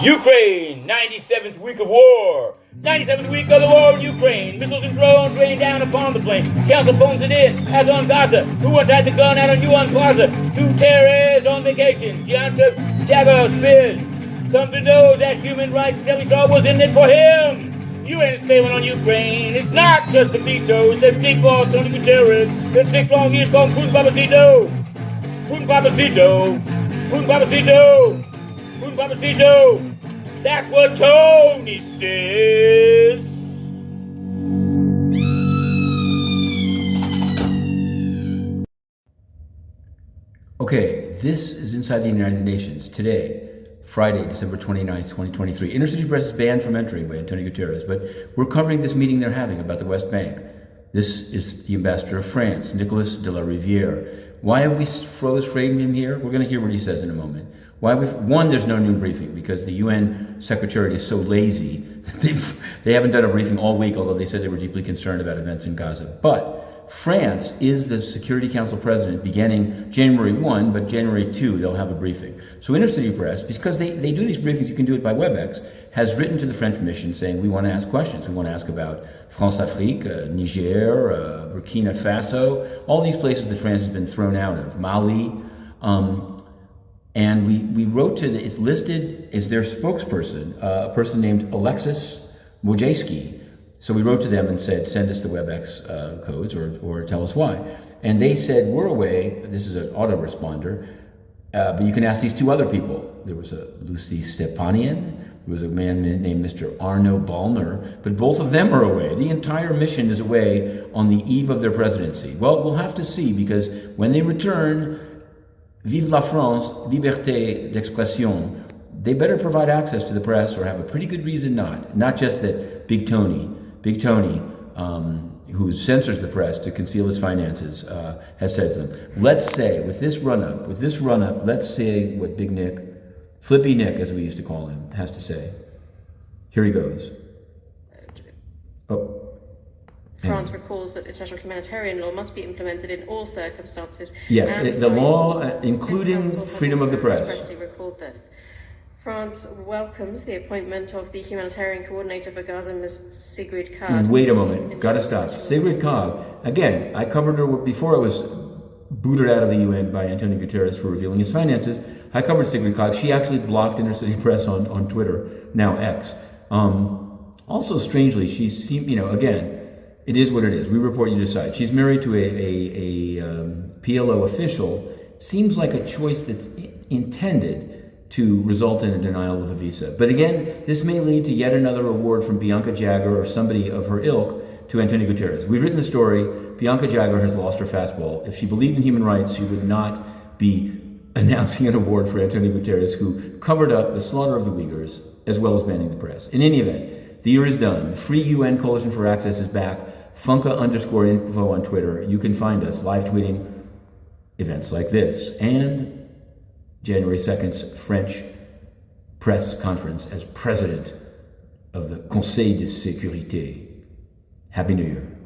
Ukraine, 97th week of war. 97th week of the war in Ukraine. Missiles and drones rain down upon the plain. Council phones it in, as on Gaza. Who untied the gun out on UN Plaza? Two terrorists on vacation. Bianca Jagger spins. Some to know that human rights that we saw was in it for him. UN is failing on Ukraine. It's not just the veto. It's the big boss, Tony Guterres. There's 6 long years called Putin Papacito. Putin Papacito. Putin Papacito. Putin Papacito. That's what Tony says. Okay, this is Inside the United Nations. Today, Friday, December 29th, 2023. Inner City Press is banned from entering by Antonio Guterres, but we're covering this meeting they're having about the West Bank. This is the ambassador of France, Nicolas de la Rivière. Why have we framed him here? We're going to hear what he says in a moment. One, there's no new briefing because the UN Secretariat is so lazy that they haven't done a briefing all week, although they said they were deeply concerned about events in Gaza. But France is the Security Council president beginning January 1, but January 2, they'll have a briefing. So Inner City Press, because they do these briefings, you can do it by WebEx, has written to the French mission saying, we want to ask questions. We want to ask about France-Afrique, Niger, Burkina Faso, all these places that France has been thrown out of, Mali. And we wrote to it's listed as their spokesperson, a person named Alexis Wojcicki. So we wrote to them and said, send us the WebEx codes or tell us why. And they said, we're away. This is an autoresponder, but you can ask these 2 other people. There was a Lucy Stepanian. There was a man named Mr. Arno Ballner, but both of them are away. The entire mission is away on the eve of their presidency. Well, we'll have to see, because when they return, Vive la France, liberté d'expression, they better provide access to the press or have a pretty good reason not just that Big Tony, who censors the press to conceal his finances, has said to them. Let's say, with this run-up, let's say what Big Nick, Flippy Nick, as we used to call him, has to say. Here he goes. France recalls that international humanitarian law must be implemented in all circumstances. Yes, the law, including freedom of the press. Expressly recalled this. France welcomes the appointment of the humanitarian coordinator for Gaza, Ms. Sigrid Kaag. Wait a moment, gotta stop. Sigrid Kaag, again, I covered her before I was booted out of the UN by Antonio Guterres for revealing his finances. I covered Sigrid Kaag. She actually blocked Inner City Press on Twitter, now X. Also, strangely, she seemed, again, it is what it is. We report, you decide. She's married to a PLO official. Seems like a choice that's intended to result in a denial of a visa. But again, this may lead to yet another award from Bianca Jagger or somebody of her ilk to Antonio Guterres. We've written the story. Bianca Jagger has lost her fastball. If she believed in human rights, she would not be announcing an award for Antonio Guterres, who covered up the slaughter of the Uighurs, as well as banning the press. In any event, the year is done. The Free UN Coalition for Access is back. Funka_info on Twitter. You can find us live tweeting events like this and January 2nd's French press conference as president of the Conseil de Sécurité. Happy New Year.